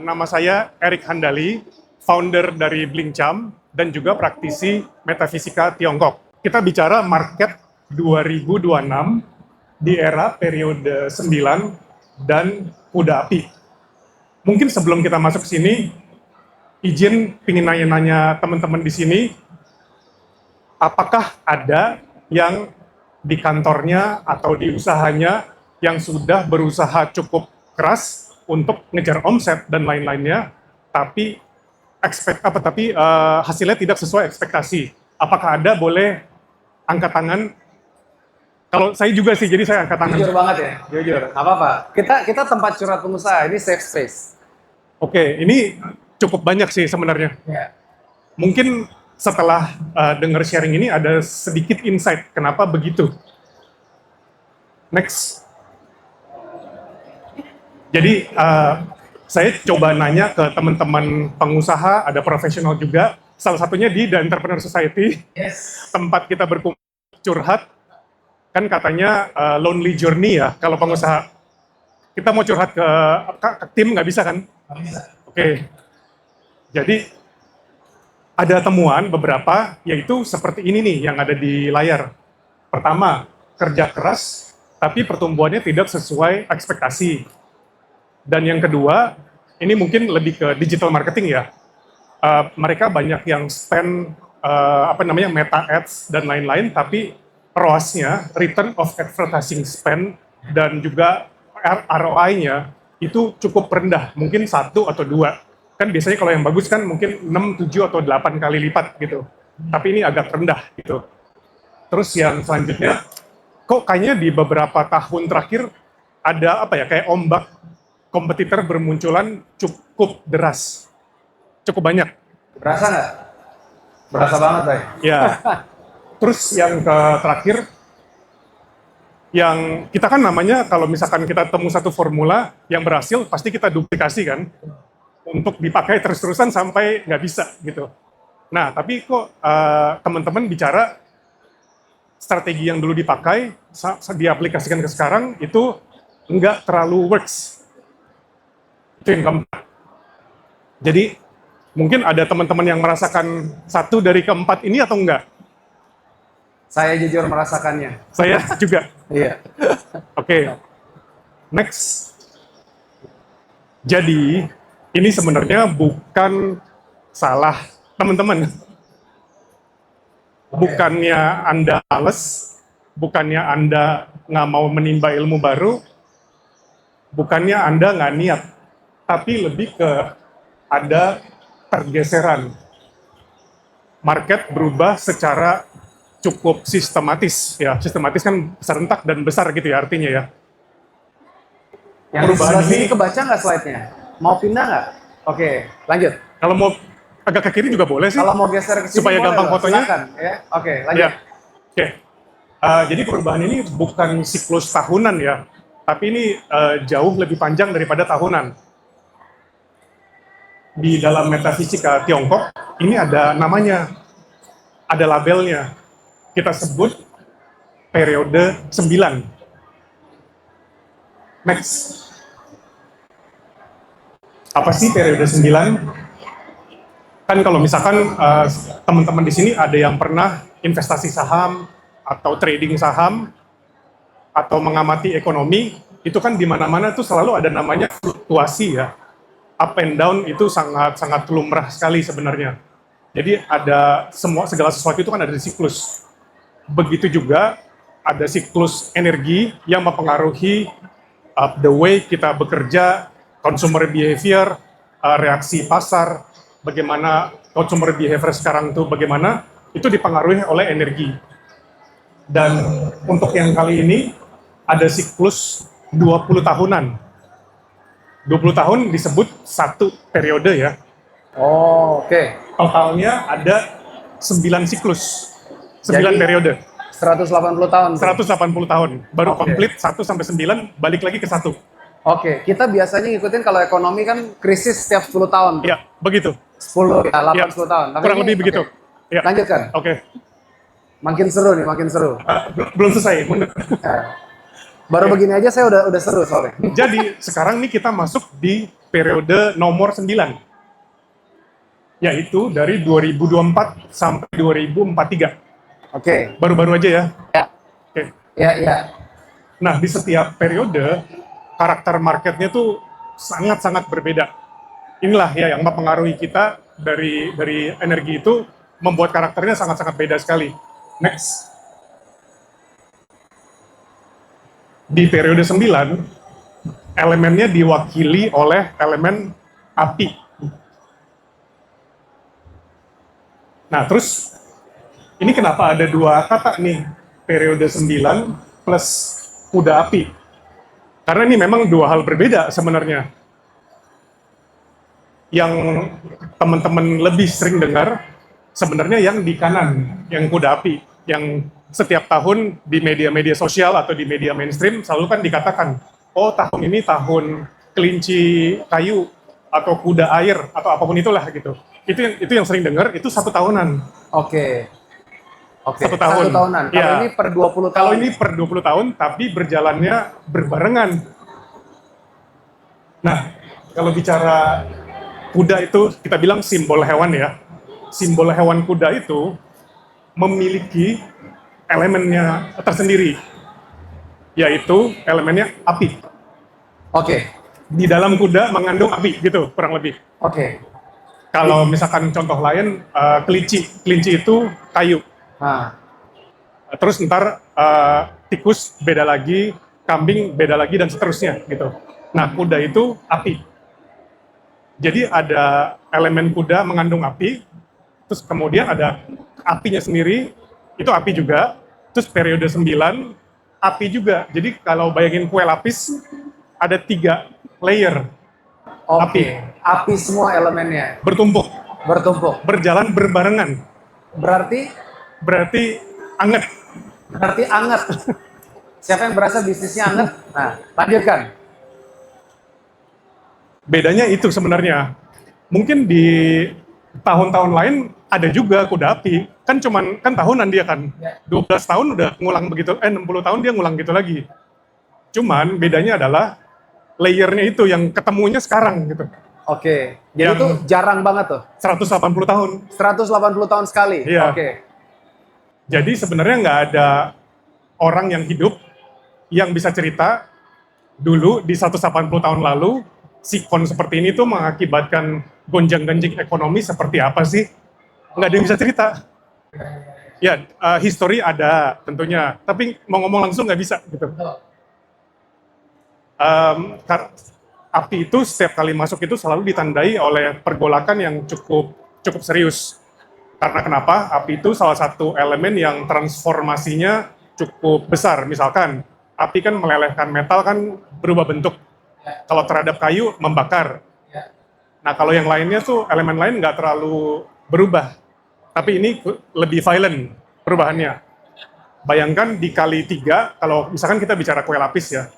nama saya Erik Handali, founder dari Blinkcam dan juga praktisi metafisika Tiongkok. Kita bicara market 2026 di era periode 9 dan kuda api. Mungkin sebelum kita masuk ke sini, izin pingin nanya-nanya teman-teman di sini, apakah ada yang di kantornya atau di usahanya yang sudah berusaha cukup keras untuk ngejar omset dan lain-lainnya, tapi hasilnya tidak sesuai ekspektasi. Apakah ada? Boleh angkat tangan. Kalau saya juga sih, jadi saya angkat tangan. Jujur banget ya, jujur. Nggak apa-apa. Kita tempat curhat pengusaha, ini safe space. Oke, ini cukup banyak sih sebenarnya. Ya. Mungkin setelah dengar sharing ini ada sedikit insight kenapa begitu. Next. Jadi saya coba nanya ke teman-teman pengusaha, ada profesional juga, salah satunya di The Entrepreneur Society, tempat kita berkumpul curhat, kan katanya lonely journey ya kalau pengusaha. Kita mau curhat ke tim nggak bisa kan? Oke. Jadi ada temuan beberapa, yaitu seperti ini nih yang ada di layar. Pertama, kerja keras, tapi pertumbuhannya tidak sesuai ekspektasi. Dan yang kedua, ini mungkin lebih ke digital marketing ya. Mereka banyak yang spend meta ads dan lain-lain, tapi ROAS-nya, return of advertising spend, dan juga ROI-nya itu cukup rendah, mungkin 1 atau 2. Kan biasanya kalau yang bagus kan mungkin 6, 7, atau 8 kali lipat gitu. Tapi ini agak rendah gitu. Terus yang selanjutnya, kok kayaknya di beberapa tahun terakhir ada kayak ombak kompetitor bermunculan cukup deras, cukup banyak. Berasa nggak? Berasa banget, Bay. Ya. Terus yang terakhir, yang kita kan namanya kalau misalkan kita temu satu formula yang berhasil, pasti kita duplikasi kan, untuk dipakai terus-terusan sampai nggak bisa gitu. Nah, tapi kok teman-teman bicara strategi yang dulu dipakai, diaplikasikan ke sekarang, itu nggak terlalu works. Itu yang keempat. Jadi mungkin ada teman-teman yang merasakan 1 dari keempat ini atau enggak? Saya jujur merasakannya. Saya juga. Iya. Oke. Next. Jadi ini sebenarnya bukan salah teman-teman. Bukannya Anda males, bukannya Anda nggak mau menimba ilmu baru, bukannya Anda nggak niat, tapi lebih ke ada pergeseran. Market berubah secara cukup sistematis, ya. Sistematis kan serentak dan besar gitu ya artinya ya. Yang Perubahan sebelah sini ini kebaca nggak slide-nya? Mau pindah nggak? Oke, lanjut. kalau mau agak ke kiri juga boleh sih. Kalau mau geser ke sini supaya boleh gampang loh, fotonya. silakan, ya. Oke, lanjut. Ya. Oke. Jadi perubahan ini bukan siklus tahunan ya, tapi ini jauh lebih panjang daripada tahunan. Di dalam metafisika Tiongkok, ini ada namanya, ada labelnya. Kita sebut periode 9. Next. Apa sih periode 9? Kan kalau misalkan teman-teman di sini ada yang pernah investasi saham, atau trading saham, atau mengamati ekonomi, itu kan di mana-mana tuh selalu ada namanya fluktuasi ya. Up and down itu sangat lumrah sekali sebenarnya. Jadi ada segala sesuatu itu kan ada siklus. Begitu juga ada siklus energi yang mempengaruhi the way kita bekerja, consumer behavior, reaksi pasar, bagaimana consumer behavior sekarang tuh bagaimana, itu dipengaruhi oleh energi. Dan untuk yang kali ini ada siklus 20 tahunan. 20 tahun disebut 1 periode ya. Oh, oke. Totalnya ada 9 siklus. 9 Jadi, periode. 180 tahun. 180 tahun. Baru Oke. komplit 1 sampai 9, balik lagi ke 1. Oke, kita biasanya ngikutin kalau ekonomi kan krisis setiap 10 tahun. Ya, begitu. 10 ya, 8 Ya, 10 tahun. Tapi kurang ini- lebih begitu. oke. Ya. Lanjutkan. Oke. Makin seru nih, makin seru. Belum selesai. Ya. Baru begini aja saya udah seru soalnya. Jadi sekarang nih kita masuk di periode nomor 9, yaitu dari 2024 sampai 2043. Oke. Baru-baru aja ya. Ya. Oke. Ya. Nah, di setiap periode, karakter marketnya tuh sangat-sangat berbeda. Inilah ya yang mempengaruhi kita dari energi itu, membuat karakternya sangat-sangat beda sekali. Next. Di periode 9, elemennya diwakili oleh elemen api. Nah, terus ini kenapa ada dua kata nih, periode 9 plus kuda api? Karena ini memang dua hal berbeda sebenarnya. Yang teman-teman lebih sering dengar, sebenarnya yang di kanan, yang kuda api, yang setiap tahun di media-media sosial atau di media mainstream selalu kan dikatakan, oh tahun ini tahun kelinci kayu, atau kuda air, atau apapun itulah gitu. Itu yang sering dengar, itu 1 tahunan. Oke. 1 tahun. 1 tahunan. Kalau Ya. ini per 20 tahun. Kalau ini per 20 tahun, tapi berjalannya berbarengan. Nah, kalau bicara kuda itu, kita bilang simbol hewan ya. Simbol hewan kuda itu memiliki elemennya tersendiri, yaitu elemennya api. Oke. Di dalam kuda mengandung api, gitu kurang lebih. Oke. Kalau misalkan contoh lain, kelinci itu kayu. Nah, Terus ntar tikus beda lagi, kambing beda lagi, dan seterusnya gitu. Nah, kuda itu api. Jadi ada elemen kuda mengandung api, terus kemudian ada apinya sendiri, itu api juga. Terus periode 9, api juga. Jadi kalau bayangin kue lapis, ada 3 layer oke. api, Api semua elemennya bertumpuk, bertumpuk. berjalan berbarengan. Berarti Anget. anget. Siapa yang berasa bisnisnya anget? Nah, lanjutkan. Bedanya itu sebenarnya. Mungkin di tahun-tahun lain ada juga kuda api. Kan tahunan dia kan. 12 tahun udah ngulang begitu, 60 tahun dia ngulang gitu lagi. Cuman bedanya adalah layernya itu yang ketemunya sekarang gitu. Oke. Jadi Yang itu jarang banget tuh. 180 tahun. 180 tahun sekali. Iya. Oke. Jadi sebenarnya nggak ada orang yang hidup yang bisa cerita dulu di 180 tahun lalu sikon seperti ini tuh mengakibatkan gonjang-ganjing ekonomi seperti apa sih? Nggak ada yang bisa cerita. Ya, history ada tentunya, tapi mau ngomong langsung nggak bisa gitu. Api itu setiap kali masuk itu selalu ditandai oleh pergolakan yang cukup serius. Karena kenapa? Api itu salah satu elemen yang transformasinya cukup besar. Misalkan, api kan melelehkan metal kan berubah bentuk. Kalau terhadap kayu, membakar. Nah, kalau yang lainnya tuh, elemen lain nggak terlalu berubah. Tapi ini lebih violent perubahannya. Bayangkan dikali 3, kalau misalkan kita bicara kue lapis ya.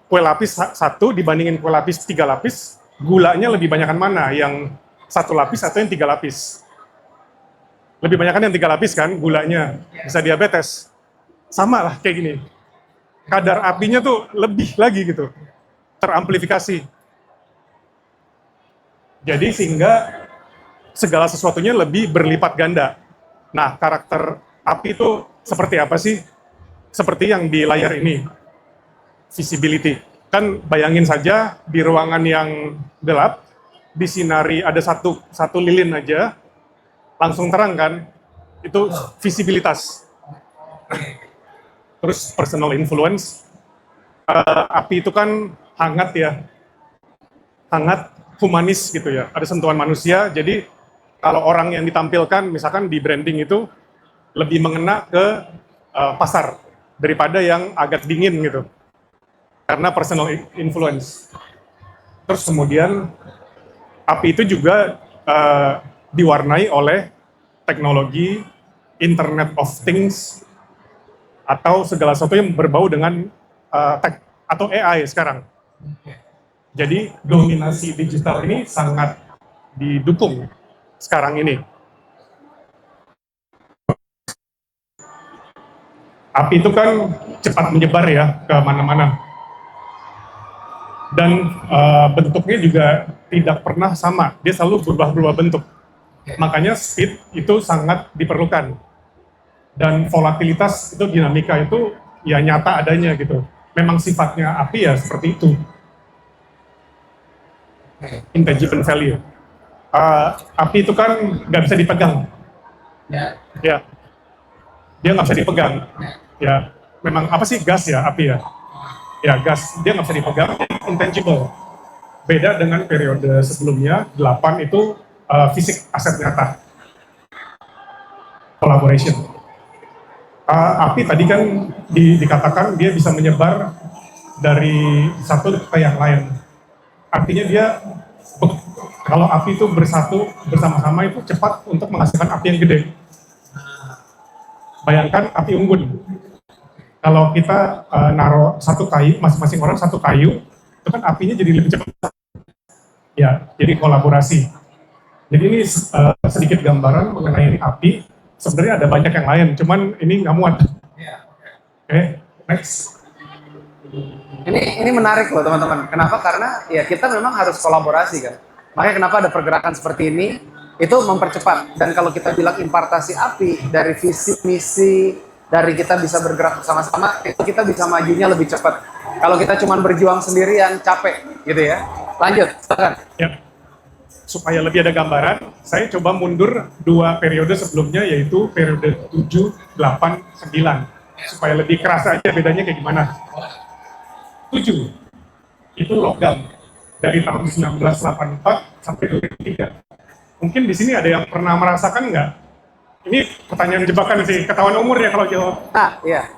Kue lapis 1 dibandingin kue lapis 3 lapis, gulanya lebih banyakan mana? Yang 1 lapis atau yang 3 lapis? Lebih banyakan yang 3 lapis kan, gulanya. Bisa diabetes. Sama lah kayak gini. Kadar apinya tuh lebih lagi gitu. Teramplifikasi. Jadi sehingga segala sesuatunya lebih berlipat ganda. Nah, karakter api itu seperti apa sih? Seperti yang di layar ini. Visibility. Kan bayangin saja di ruangan yang gelap, disinari ada satu lilin aja, langsung terang kan? Itu visibilitas. Terus personal influence. Api itu kan hangat ya. Hangat, humanis gitu ya. Ada sentuhan manusia, jadi kalau orang yang ditampilkan, misalkan di branding itu, lebih mengena ke pasar daripada yang agak dingin gitu. Karena personal influence. Terus kemudian api itu juga diwarnai oleh teknologi Internet of Things atau segala sesuatu yang berbau dengan tech atau AI sekarang. Jadi dominasi digital ini sangat didukung sekarang ini. Api itu kan cepat menyebar ya ke mana-mana. Dan bentuknya juga tidak pernah sama, dia selalu berubah-ubah bentuk. Makanya speed itu sangat diperlukan. Dan volatilitas itu, dinamika itu ya nyata adanya gitu. Memang sifatnya api ya seperti itu. Intangible value. Api itu kan nggak bisa dipegang. Ya, dia nggak bisa dipegang. Ya, memang apa sih gas ya, api ya? Ya, gas, dia nggak bisa dipegang, intangible. Beda dengan periode sebelumnya, 8 itu fisik, aset nyata. Collaboration. Api tadi kan dikatakan dia bisa menyebar dari satu ke yang lain. Artinya dia, kalau api itu bersatu bersama-sama itu cepat untuk menghasilkan api yang gede. Bayangkan api unggun. Kalau kita naruh satu kayu, masing-masing orang satu kayu, itu kan apinya jadi lebih cepat. Ya, jadi kolaborasi. Jadi ini sedikit gambaran mengenai api. Sebenarnya ada banyak yang lain, cuman ini nggak muat. Oke, next. Ini menarik loh teman-teman. Kenapa? Karena ya kita memang harus kolaborasi kan. Makanya kenapa ada pergerakan seperti ini, itu mempercepat. Dan kalau kita bilang impartasi api dari visi misi, dari kita bisa bergerak bersama-sama, itu kita bisa majunya lebih cepat. Kalau kita cuma berjuang sendirian, capek gitu ya. Lanjut, silakan. Ya. Supaya lebih ada gambaran, saya coba mundur 2 periode sebelumnya, yaitu periode 7, 8, 9. Supaya lebih kerasa aja bedanya kayak gimana. 7, itu logam. Dari tahun 1984 sampai 2003. Mungkin di sini ada yang pernah merasakan nggak? Ini pertanyaan jebakan sih, ketahuan umur ya kalau jawab. Iya.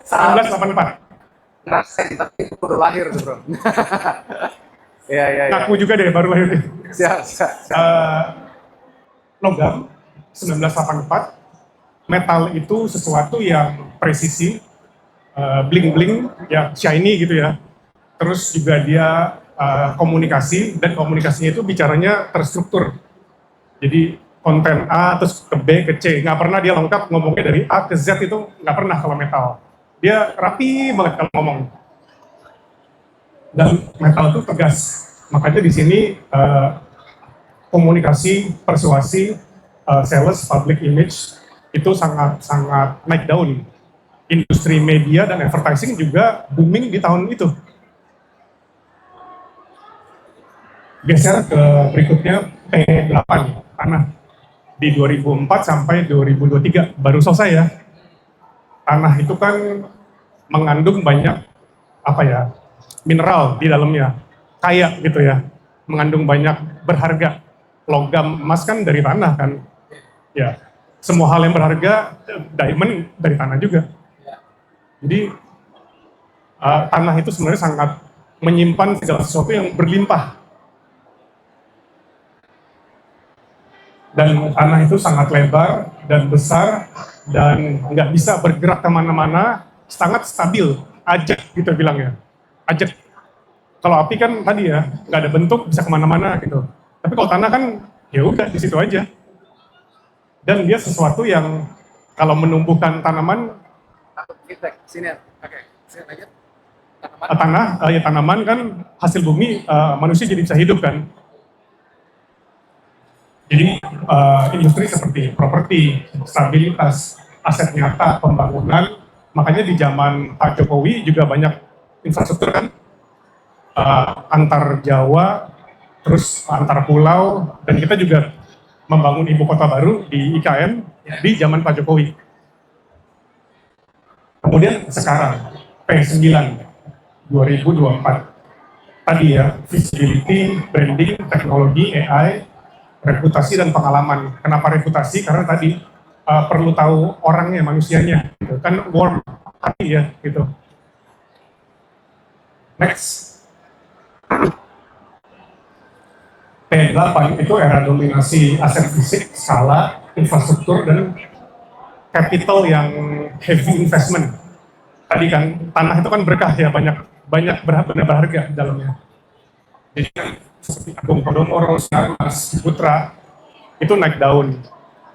1984. Ngerasain, tapi baru lahir tuh bro. Iya. Aku juga deh, baru lahir. Siap. Logam, 1984. Metal itu sesuatu yang presisi, bling-bling, ya shiny gitu ya. Terus juga dia komunikasi, dan komunikasinya itu bicaranya terstruktur. Jadi konten A terus ke B ke C, nggak pernah dia lengkap ngomongnya dari A ke Z, itu nggak pernah kalau metal. Dia rapi banget kalau ngomong. Dan metal itu tegas. Makanya di sini komunikasi, persuasi, sales, public image itu sangat naik daun. Industri media dan advertising juga booming di tahun itu. Geser ke berikutnya, P8, tanah. Di 2004 sampai 2023, baru selesai ya. Tanah itu kan mengandung banyak, mineral di dalamnya. Kaya gitu ya, mengandung banyak berharga. Logam emas kan dari tanah kan. Ya, semua hal yang berharga, diamond dari tanah juga. Jadi, tanah itu sebenarnya sangat menyimpan segala sesuatu yang berlimpah. Dan tanah itu sangat lebar dan besar dan nggak bisa bergerak kemana-mana, sangat stabil, ajak gitu bilangnya, ajak. Kalau api kan tadi ya nggak ada bentuk, bisa kemana-mana gitu. Tapi kalau tanah kan ya udah di situ aja. Dan dia sesuatu yang kalau menumbuhkan tanaman, Sini ya. Oke, sini lanjut. tanaman kan hasil bumi, manusia jadi bisa hidup kan. Jadi industri seperti properti, stabilitas, aset nyata, pembangunan, makanya di zaman Pak Jokowi juga banyak infrastruktur kan, antar Jawa, terus antar pulau, dan kita juga membangun ibu kota baru di IKN di zaman Pak Jokowi. Kemudian sekarang, P9, 2024, tadi ya, visibility, branding, teknologi, AI, reputasi dan pengalaman. Kenapa reputasi? Karena tadi perlu tahu orangnya, manusianya, gitu. Kan warm hati ya, gitu. Next. P8 itu era dominasi aset fisik, skala, infrastruktur, dan capital yang heavy investment. Tadi kan tanah itu kan berkah ya, banyak benda berharga di dalamnya. Jadi kan seperti Agung Podomoro, Sinarmas, Putra, itu naik daun.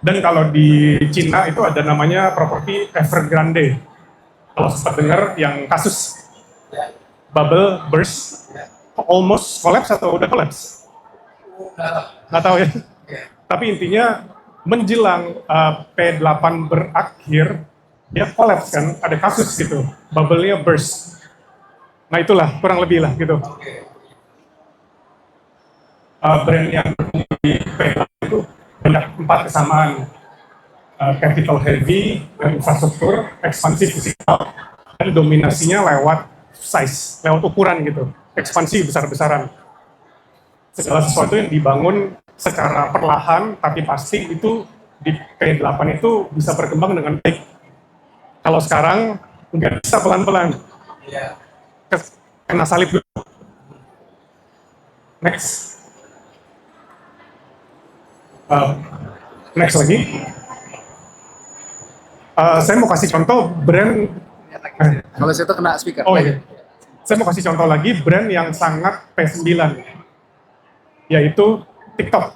Dan kalau di Cina itu ada namanya properti Evergrande. Kalau sempat dengar yang kasus bubble burst, almost collapse atau udah collapse? Nggak tahu ya. Tapi intinya menjelang P8 berakhir, dia collapse kan, ada kasus gitu, bubble-nya burst. Nah itulah kurang lebih lah gitu. Brand yang di P8 itu banyak 4 kesamaan. Capital heavy, infrastruktur, ekspansi fisikal, dan dominasinya lewat size, lewat ukuran gitu, ekspansi besar-besaran. Segala sesuatu yang dibangun secara perlahan tapi pasti itu di P8 itu bisa berkembang dengan baik. Kalau sekarang nggak bisa pelan-pelan, kena salib dulu. Next. Next lagi. Saya mau kasih contoh brand. Kalau situ kena speaker. Oh iya. Saya mau kasih contoh lagi brand yang sangat P9, yaitu TikTok.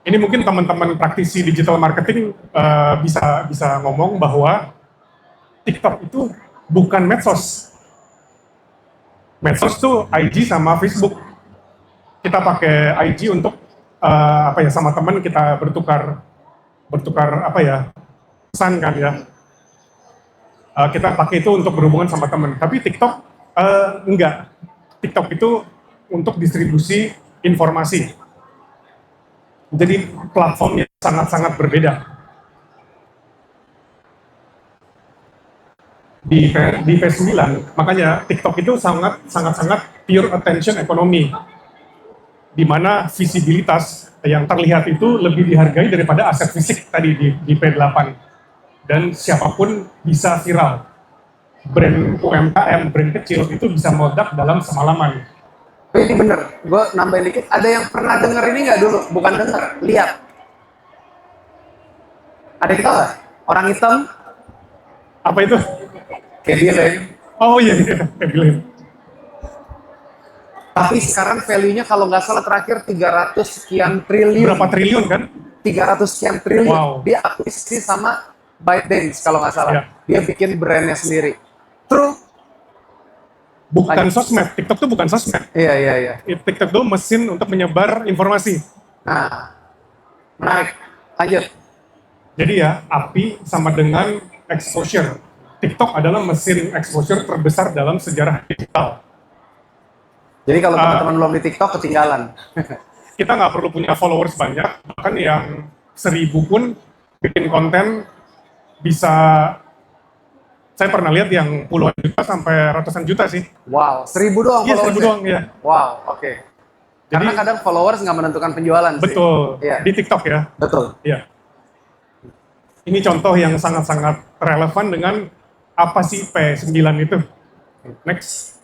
Ini mungkin teman-teman praktisi digital marketing bisa ngomong bahwa TikTok itu bukan medsos. Medsos tuh IG sama Facebook. Kita pakai IG untuk sama teman kita bertukar pesan kan ya. Kita pakai itu untuk berhubungan sama teman. Tapi TikTok enggak. TikTok itu untuk distribusi informasi. Jadi platformnya sangat-sangat berbeda. Di P9, makanya TikTok itu sangat pure attention economy, di mana visibilitas yang terlihat itu lebih dihargai daripada aset fisik tadi di P8. Dan siapapun bisa viral. Brand UMKM, brand kecil itu bisa meledak dalam semalaman. Ini bener, gue nambahin dikit. Ada yang pernah denger ini nggak dulu? Bukan denger, lihat. Ada kita nggak? Orang hitam, Apa itu? Kevin Lane. Oh iya, Kevin Lane. Tapi sekarang value-nya kalau nggak salah terakhir 300 sekian triliun. Berapa triliun kan? 300 sekian triliun. Wow. Dia akuisisi sama ByteDance kalau nggak salah. Ya. Dia bikin brandnya sendiri. True. Bukan sosmed, TikTok itu bukan sosmed. Iya. TikTok itu mesin untuk menyebar informasi. Nah, menarik. Lanjut. Jadi ya, API sama dengan exposure. TikTok adalah mesin exposure terbesar dalam sejarah digital. Jadi kalau teman-teman belum di TikTok, ketinggalan. Kita nggak perlu punya followers banyak, bahkan yang 1000 pun bikin konten bisa, saya pernah lihat yang puluhan juta sampai ratusan juta sih. Wow, 1000 doang Iya, 1000 followersnya? doang, ya. Wow, oke. Karena kadang followers nggak menentukan penjualan sih. Betul, Iya. di TikTok ya. Betul. Iya. Ini contoh yang sangat-sangat relevan dengan apa sih P9 itu. Next.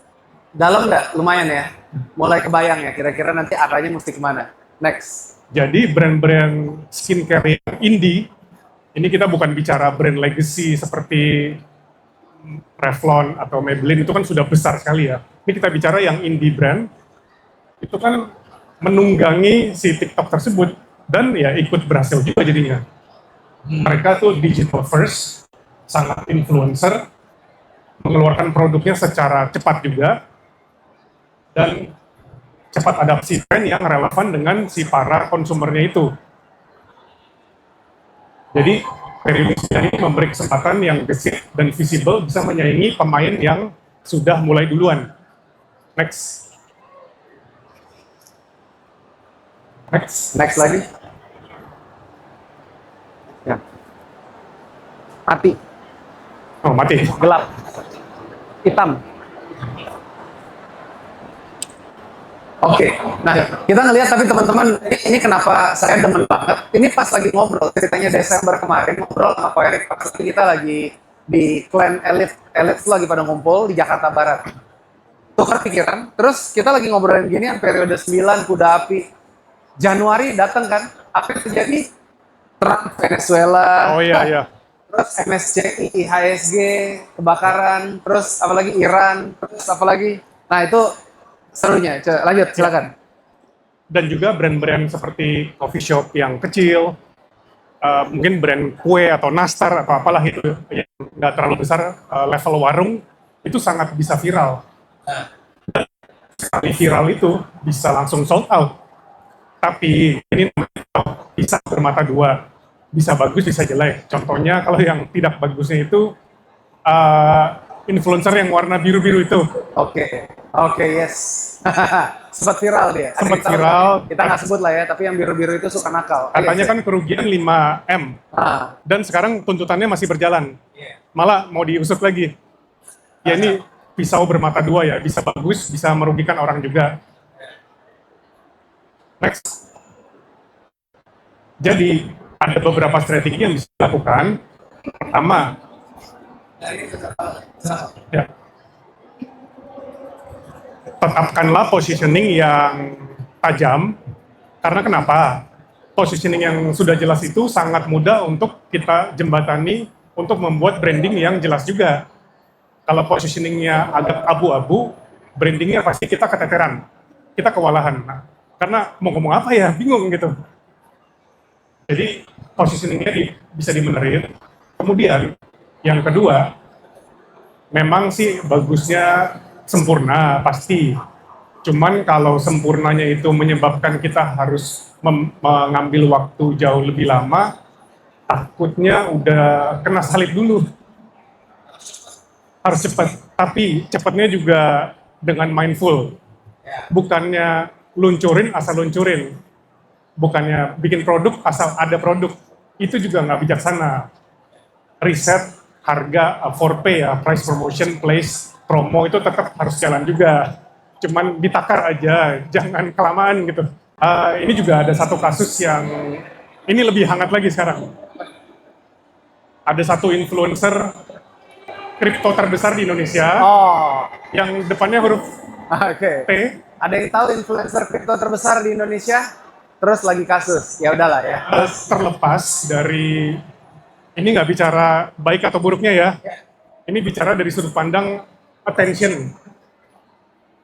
Dalam nggak? Lumayan ya. Mulai kebayang ya, kira-kira nanti arahnya mesti kemana. Next. Jadi brand-brand skincare yang indie, ini kita bukan bicara brand legacy seperti Revlon atau Maybelline, itu kan sudah besar sekali ya. Ini kita bicara yang indie brand, itu kan menunggangi si TikTok tersebut, dan ya ikut berhasil juga jadinya. Mereka tuh digital first, sangat influencer, mengeluarkan produknya secara cepat juga, dan cepat adaptasi tren yang relevan dengan si para konsumernya itu. Jadi periode ini memberi kesempatan yang gesit dan visible bisa menyaingi pemain yang sudah mulai duluan. Next. Next lagi. Ya. Mati. Oh, mati. Gelap. Hitam. Oke, nah kita ngelihat tapi teman-teman ini kenapa saya demen banget. Ini pas lagi ngobrol ceritanya Desember kemarin ngobrol sama Ko Erik pas kita lagi di Clan Elite lagi pada ngumpul di Jakarta Barat. Tukar pikiran, terus kita lagi ngobrolin gini periode 9 kuda api. Januari datang kan, apa yang terjadi? Trump Venezuela. Oh iya. Terus MSCI, IHSG, kebakaran, terus apalagi Iran, terus apalagi. Nah itu serunya, lanjut silakan. Dan juga brand-brand seperti coffee shop yang kecil, mungkin brand kue atau nastar atau apalah itu yang nggak terlalu besar, level warung, itu sangat bisa viral. Sekali viral itu bisa langsung sold out. Tapi ini bisa bermata dua, bisa bagus bisa jelek. Contohnya kalau yang tidak bagusnya itu influencer yang warna biru-biru itu. Oke, yes. Sempat viral dia. Sempat viral. Kita nggak sebut lah ya, tapi yang biru-biru itu suka nakal. Katanya kan kerugian 5M. Dan sekarang tuntutannya masih berjalan. Malah mau diusut lagi. Ya ini pisau bermata dua ya, bisa bagus, bisa merugikan orang juga. Next. Jadi ada beberapa strategi yang bisa dilakukan. Pertama, ya, tetapkanlah positioning yang tajam. Karena kenapa? Positioning yang sudah jelas itu sangat mudah untuk kita jembatani untuk membuat branding yang jelas juga. Kalau positioningnya agak abu-abu, brandingnya pasti kita keteteran, kita kewalahan. Nah, karena mau ngomong apa ya, bingung gitu. Jadi positioningnya bisa dibenerin. Kemudian yang kedua, memang sih bagusnya sempurna pasti. Cuman kalau sempurnanya itu menyebabkan kita harus mengambil waktu jauh lebih lama, takutnya udah kena salib dulu. Harus cepat, tapi cepatnya juga dengan mindful. Bukannya luncurin asal luncurin. Bukannya bikin produk asal ada produk. Itu juga nggak bijaksana. Riset, harga, 4P ya, price promotion, place, promo itu tetap harus jalan juga. Cuman ditakar aja, jangan kelamaan gitu. Ini juga ada satu kasus yang ini lebih hangat lagi sekarang. Ada satu influencer kripto terbesar di Indonesia yang depannya huruf T. Ada yang tahu influencer kripto terbesar di Indonesia? Terus lagi kasus, ya udahlah ya. Terlepas dari ini nggak bicara baik atau buruknya ya. Ini bicara dari sudut pandang attention.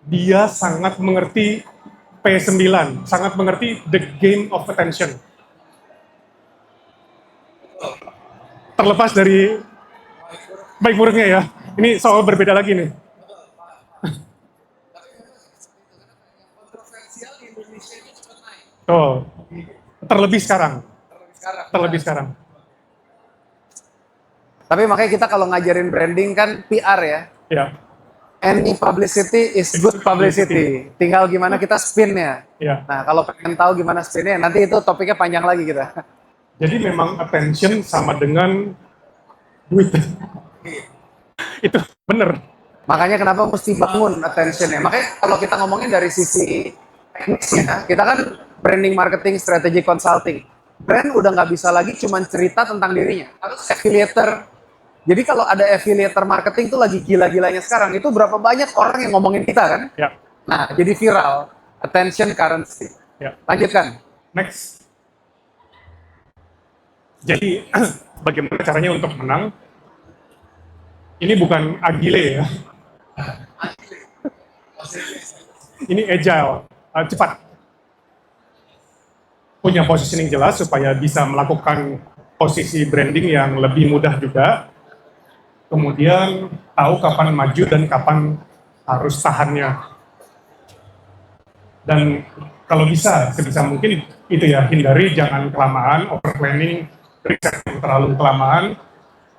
Dia sangat mengerti P9, sangat mengerti the game of attention. Terlepas dari baik buruknya ya, ini soal berbeda lagi nih. Oh, terlebih sekarang. Tapi makanya kita kalau ngajarin branding kan PR ya. Ya. Any publicity is good publicity. Tinggal gimana kita spinnya. Ya. Nah, kalau pengen tahu gimana spinnya, nanti itu topiknya panjang lagi kita. Jadi memang attention sama dengan duit. Itu bener. Makanya kenapa mesti bangun attention-nya. Makanya kalau kita ngomongin dari sisi teknisnya, kita kan branding, marketing, strategi, consulting. Brand udah nggak bisa lagi cuma cerita tentang dirinya. Harus affiliator. Jadi kalau ada affiliator marketing tuh lagi gila-gilanya sekarang. Itu berapa banyak orang yang ngomongin kita kan? Ya. Nah, jadi viral. Attention currency. Ya. Lanjutkan. Next. Jadi bagaimana caranya untuk menang? Ini bukan agile ya. Ini agile, cepat. Punya positioning jelas supaya bisa melakukan posisi branding yang lebih mudah juga. Kemudian tahu kapan maju dan kapan harus tahannya. Dan kalau bisa, sebisa mungkin itu ya, hindari jangan kelamaan, over planning, riset yang terlalu kelamaan,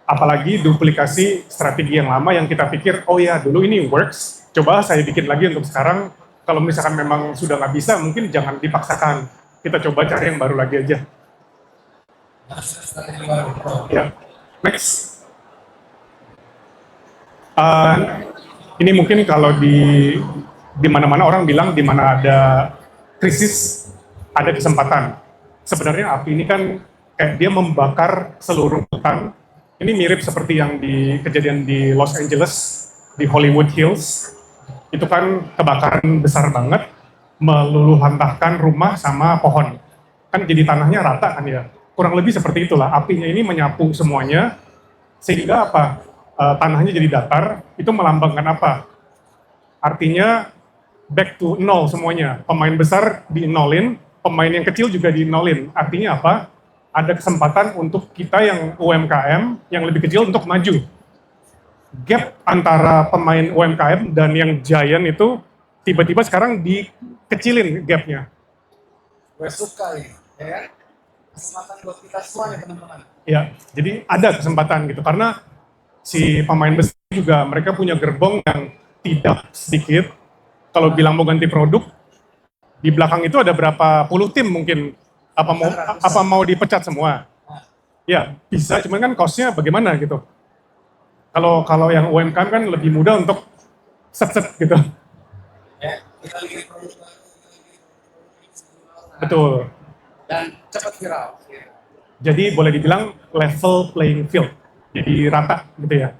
apalagi duplikasi strategi yang lama yang kita pikir, oh ya dulu ini works, coba saya bikin lagi untuk sekarang. Kalau misalkan memang sudah nggak bisa, mungkin jangan dipaksakan. Kita coba cari yang baru lagi aja. Ya. Next. Ini mungkin kalau di mana-mana orang bilang di mana ada krisis ada kesempatan. Sebenarnya api ini kan kayak dia membakar seluruh hutan. Ini mirip seperti yang kejadian di Los Angeles, di Hollywood Hills. Itu kan kebakaran besar banget, meluluhlantahkan rumah sama pohon. Kan jadi tanahnya rata kan ya. Kurang lebih seperti itulah. Apinya ini menyapu semuanya, sehingga apa? Tanahnya jadi datar. Itu melambangkan apa? Artinya back to nol semuanya. Pemain besar di nolin, pemain yang kecil juga di nolin. Artinya apa? ada kesempatan untuk kita yang UMKM yang lebih kecil untuk maju. Gap antara pemain UMKM dan yang giant itu tiba-tiba sekarang dikecilin gapnya. Gue suka ini, ya kan? Kesempatan buat kita semua nih teman-teman. Ya, jadi ada kesempatan gitu karena si pemain besar juga mereka punya gerbong yang tidak sedikit. Kalau bilang mau ganti produk, di belakang itu ada berapa puluh tim mungkin. Apa mau dipecat semua? Ya bisa, cuman kan cost-nya bagaimana gitu. Kalau yang UMKM kan lebih mudah untuk set gitu. Ya, kita bikin produk baru, Betul. dan cepat viral. Jadi boleh dibilang level playing field. Jadi rata gitu ya.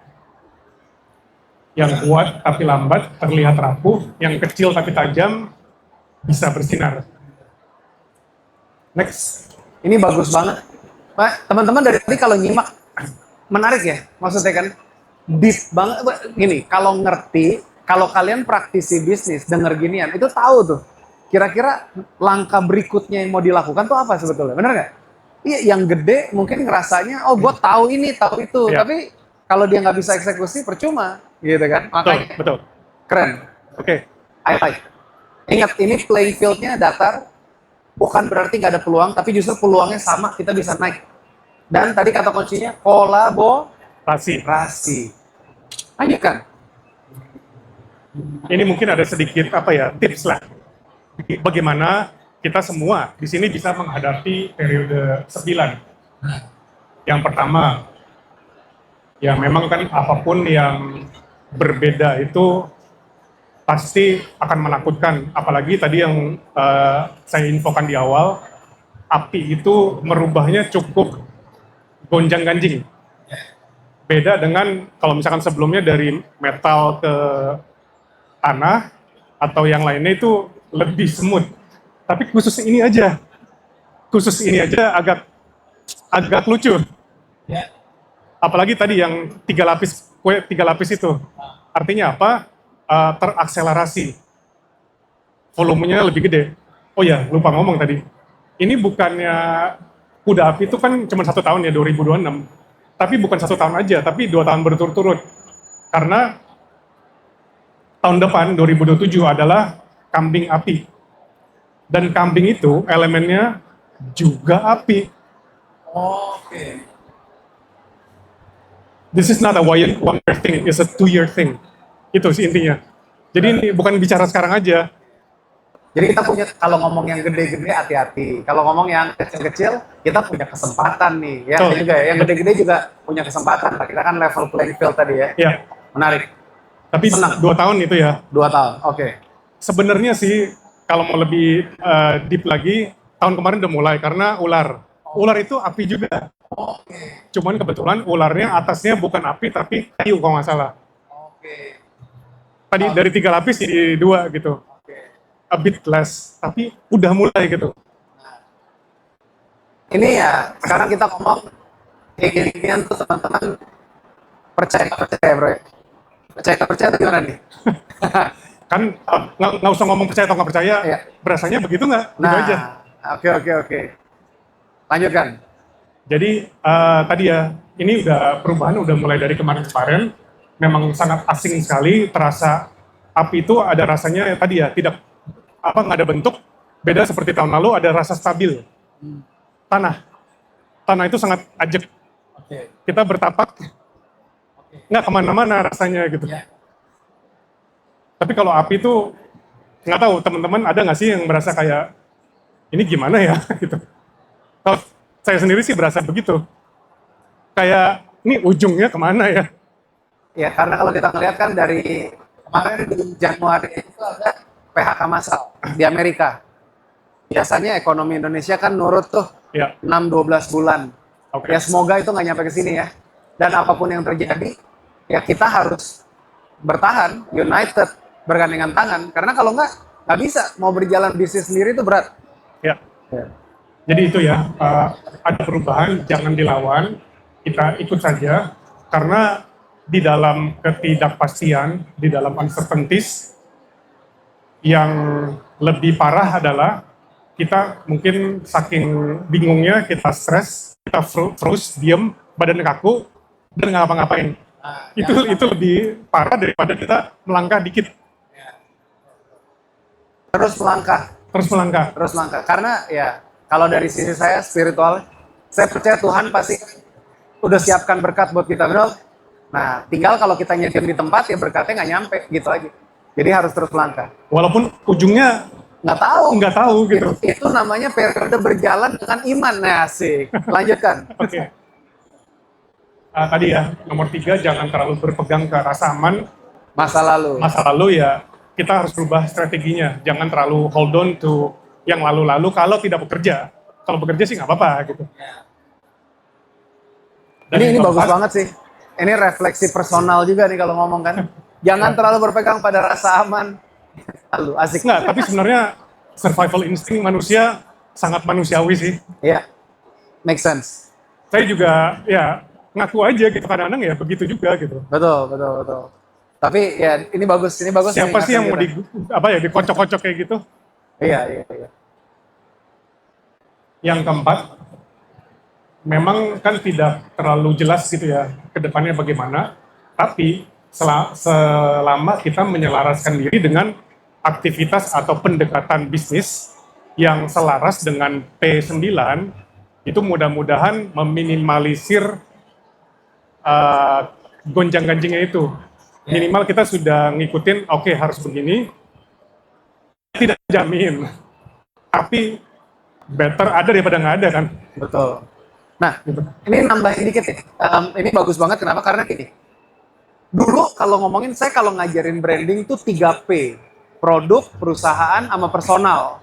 Yang kuat tapi lambat terlihat rapuh, yang kecil tapi tajam bisa bersinar. Next. Ini bagus banget. Pak, teman-teman dari tadi kalau nyimak menarik ya, maksudnya kan deep banget. Gini, kalau ngerti, kalau kalian praktisi bisnis denger ginian, itu tahu tuh. Kira-kira langkah berikutnya yang mau dilakukan tuh apa sebetulnya? Bener nggak? Iya, yang gede mungkin ngerasanya, oh gue tahu ini, tahu itu. Iya. Tapi kalau dia nggak bisa eksekusi, percuma, gitu kan? Betul, Makanya betul. keren. Oke. I like. Ingat, ini playing field-nya datar, bukan berarti nggak ada peluang, tapi justru peluangnya sama, kita bisa naik. Dan tadi kata kuncinya, kolaborasi. Rasi. Lanjutkan. Ini mungkin ada sedikit tips lah. Bagaimana kita semua di sini bisa menghadapi periode 9. Yang pertama, ya memang kan apapun yang berbeda itu pasti akan menakutkan. Apalagi tadi yang saya infokan di awal, api itu merubahnya cukup gonjang-ganjing. Beda dengan kalau misalkan sebelumnya dari metal ke tanah atau yang lainnya itu lebih smooth. Tapi khusus ini aja agak lucu. Apalagi tadi yang tiga lapis itu. Artinya apa? Terakselerasi. Volumenya lebih gede. Oh ya, lupa ngomong tadi. Ini bukannya kuda api itu kan cuma 1 tahun ya, 2026. Tapi bukan 1 tahun aja, tapi 2 tahun berturut-turut. Karena tahun depan 2027 adalah kambing api. Dan kambing itu elemennya juga api. Oke. This is not a one year thing, it's a 2-year thing. Itu sih intinya. Jadi ini bukan bicara sekarang aja. Jadi kita punya, kalau ngomong yang gede-gede hati-hati. Kalau ngomong yang kecil-kecil, kita punya kesempatan nih. Ya, Betul. juga ya. Yang gede-gede juga punya kesempatan. Kita kan level playing field tadi ya. Ya, Menarik. tapi Senang. 2 tahun itu ya. 2 tahun, oke. Sebenarnya sih kalau mau lebih deep lagi, tahun kemarin udah mulai karena ular. Ular itu api juga. Oke. Cuman kebetulan ularnya atasnya bukan api tapi kayu kalau nggak salah. Oke. Tadi dari 3 lapis jadi 2 gitu. Oke. A bit less, tapi udah mulai gitu. Ini ya, sekarang kita ngomong kayak gini-ginian tuh teman-teman, percaya bro ya? Percaya atau gimana nih? Kan nggak usah ngomong percaya atau nggak percaya, Iya. berasanya begitu nggak? Gitu Nah, aja. oke. Lanjutkan. Jadi tadi ya, ini udah perubahan udah mulai dari kemarin-kemarin, memang sangat asing sekali, terasa api itu ada rasanya tadi ya, nggak ada bentuk, beda seperti tahun lalu ada rasa stabil. Tanah itu sangat ajak, Oke. kita bertapak, nggak kemana-mana rasanya gitu. Ya. Tapi kalau api itu, nggak tahu teman-teman ada nggak sih yang merasa kayak, ini gimana ya gitu. Kalau saya sendiri sih berasa begitu. Kayak, ini ujungnya kemana ya? Ya, karena kalau kita melihat kan dari kemarin di Januari itu ada PHK massal di Amerika. Biasanya ekonomi Indonesia kan nurut tuh Ya, 6-12 bulan. oke. Ya semoga itu nggak nyampe ke sini ya. Dan apapun yang terjadi, ya kita harus bertahan, united, bergandengan tangan. Karena kalau nggak bisa. Mau berjalan bisnis sendiri itu berat. Ya. Jadi itu ya, ada perubahan, jangan dilawan, kita ikut saja, karena di dalam ketidakpastian, di dalam uncertainties, yang lebih parah adalah kita mungkin saking bingungnya, kita stres, kita froze, diem, badan kaku, dan nggak ngapa-ngapain. Itu lebih parah daripada kita melangkah dikit, Terus melangkah. terus melangkah. Terus langkah. Karena ya kalau dari sisi saya spiritual, saya percaya Tuhan pasti udah siapkan berkat buat kita, bro. Nah, tinggal kalau kita nyetir di tempat ya berkatnya nggak nyampe gitu aja. Jadi harus terus melangkah. Walaupun ujungnya Nggak tahu gitu. itu namanya periode berjalan dengan iman. Nah, asik. Lanjutkan. Oke. Tadi ya, nomor 3, jangan terlalu berpegang ke rasa aman. Masa lalu. Masa lalu ya, kita harus berubah strateginya. Jangan terlalu hold on to yang lalu-lalu kalau tidak bekerja. Kalau bekerja sih nggak apa-apa gitu. Dan Ini yang bagus keempat, banget sih. Ini refleksi personal juga nih kalau ngomong kan. Jangan terlalu berpegang pada rasa aman. Lalu asik. Nggak, tapi sebenarnya survival instinct manusia sangat manusiawi sih. Iya. Make sense. Saya juga ya ngaku aja gitu, kadang-kadang ya begitu juga gitu. Betul, betul, betul. Tapi ya ini bagus Siapa sih yang mau mengingatkan kita. dikocok-kocok kayak gitu? Iya, iya, iya. Yang keempat, memang kan tidak terlalu jelas gitu ya ke depannya bagaimana, tapi selama kita menyelaraskan diri dengan aktivitas atau pendekatan bisnis yang selaras dengan P9, itu mudah-mudahan meminimalisir gonjang-ganjingnya itu. Minimal kita sudah ngikutin, oke, harus begini, tidak jamin, tapi better ada daripada nggak ada kan. Betul. Nah, Gitu. ini nambahin dikit ya. Ini bagus banget, kenapa? Karena gini. Dulu kalau ngomongin, saya kalau ngajarin branding tuh 3P. Produk, perusahaan, sama personal.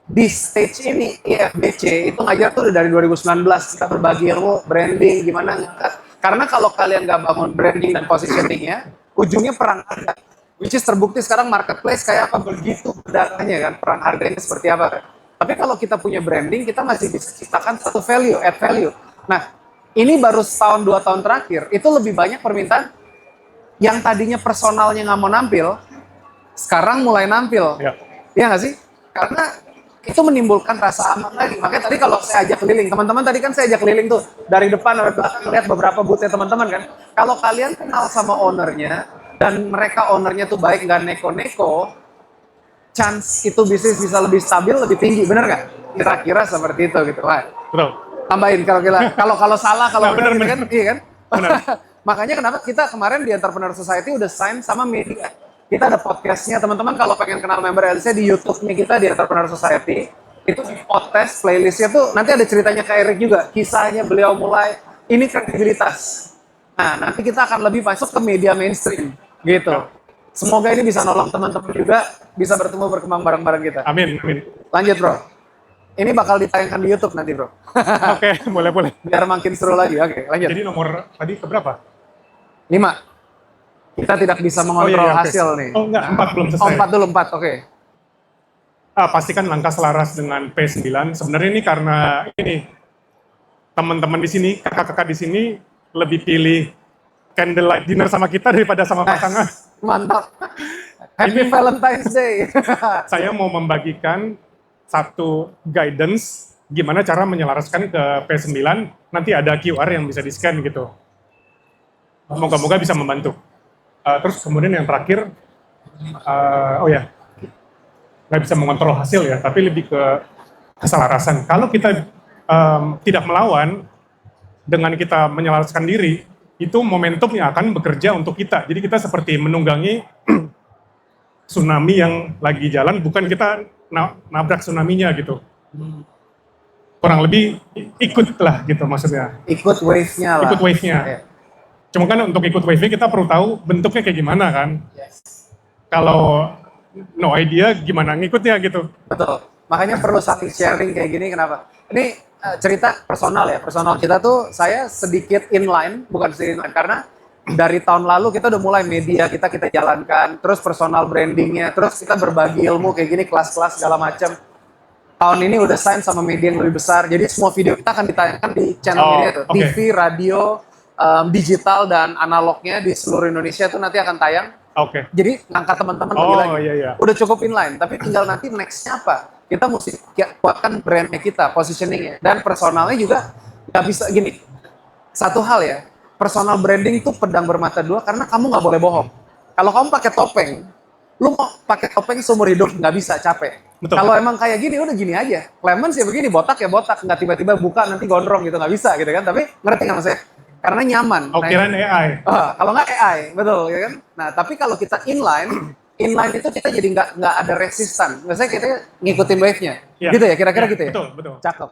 Di stage ini, IFBC, itu ngajar tuh udah dari 2019. Kita berbagi ilmu, branding, gimana ngangkat. Karena kalau kalian nggak bangun branding dan positioningnya, ujungnya perang harga. Which is terbukti sekarang marketplace kayak apa, begitu bedanya kan, perang harganya seperti apa kan. Tapi kalau kita punya branding, kita masih bisa ciptakan satu value, add value. Nah, ini baru setahun 2 tahun terakhir, itu lebih banyak permintaan yang tadinya personalnya nggak mau nampil, sekarang mulai nampil. Ya. Iya nggak sih? Karena itu menimbulkan rasa aman lagi. Makanya tadi kalau saya ajak keliling, teman-teman tadi kan saya ajak keliling tuh, dari depan sampai belakang, lihat beberapa boothnya teman-teman kan. Kalau kalian kenal sama ownernya, dan mereka ownernya tuh baik, nggak neko-neko, chance itu bisnis bisa lebih stabil, lebih tinggi, bener nggak? Kira-kira seperti itu gitu. Wah, Betul. tambahin kalau salah, kalau Nah, bener, bener, kan, iya kan? Benar. Makanya kenapa kita kemarin di Entrepreneur Society udah sign sama media. Kita ada podcastnya, teman-teman kalau pengen kenal member LC di YouTube-nya kita di Entrepreneur Society, itu di podcast playlistnya tuh nanti ada ceritanya Kak Erik juga, kisahnya beliau mulai, ini kredibilitas. Nah, nanti kita akan lebih masuk ke media mainstream, gitu. Semoga ini bisa nolong teman-teman juga, bisa bertemu berkembang bareng-bareng kita. Amin, amin. Lanjut bro, ini bakal ditayangkan di YouTube nanti bro. Oke, boleh. Biar makin seru lagi, oke lanjut. Jadi nomor tadi keberapa? 5. Kita tidak bisa mengontrol oke. hasil nih. Oh enggak, 4 belum Oh, selesai. 4 dulu, 4, oke. Pastikan langkah selaras dengan P9. Sebenarnya ini karena ini teman-teman di sini, kakak-kakak di sini lebih pilih candlelight dinner sama kita daripada sama pasangan. Mantap. Happy Valentine's Day. Saya mau membagikan satu guidance gimana cara menyelaraskan ke P9. Nanti ada QR yang bisa di-scan gitu. Moga-moga bisa membantu. Terus kemudian yang terakhir, nggak bisa mengontrol hasil ya, tapi lebih ke keselarasan. Kalau kita tidak melawan, dengan kita menyelaraskan diri, itu momentum yang akan bekerja untuk kita. Jadi kita seperti menunggangi tsunami yang lagi jalan, bukan kita nabrak tsunami-nya gitu. Kurang lebih ikutlah gitu maksudnya. Ikut wave-nya lah. Ikut wave-nya. Iya. Cuma kan untuk ikut wave-nya kita perlu tahu bentuknya kayak gimana kan. Kalau no idea gimana ngikutnya gitu. Betul. Makanya perlu saling sharing kayak gini, kenapa? Ini cerita personal ya. Personal kita tuh saya sedikit inline, bukan sedikit inline, karena dari tahun lalu kita udah mulai media kita jalankan, terus personal brandingnya, terus kita berbagi ilmu kayak gini, kelas-kelas segala macam. Tahun ini udah sign sama media yang lebih besar, jadi semua video kita akan ditayangkan di channel media tuh, oke. TV, radio, digital dan analognya di seluruh Indonesia tuh nanti akan tayang. Oke. Jadi ngangkat teman-teman Oh, lagi. iya. Udah cukup inline, tapi tinggal nanti next-nya apa? kita mesti kuatkan brandnya kita, positioningnya, dan personalnya juga nggak bisa gini. Satu hal ya, personal branding tuh pedang bermata dua karena kamu nggak boleh bohong. Kalau kamu pakai topeng, lu mau pakai topeng seumur hidup nggak bisa, capek. Betul. Kalau emang kayak gini udah gini aja. Clemens ya begini, botak ya botak, nggak tiba-tiba buka nanti gondrong gitu, nggak bisa gitu kan. Tapi ngerti nggak maksudnya? Karena nyaman. Oh, kirain AI. Kalau nggak AI, betul ya kan. Nah tapi kalau kita inline itu kita jadi nggak ada resistan. Biasanya kita ngikutin wave-nya. Iya. Gitu ya, kira-kira Iya, gitu ya. betul, betul. Cakep.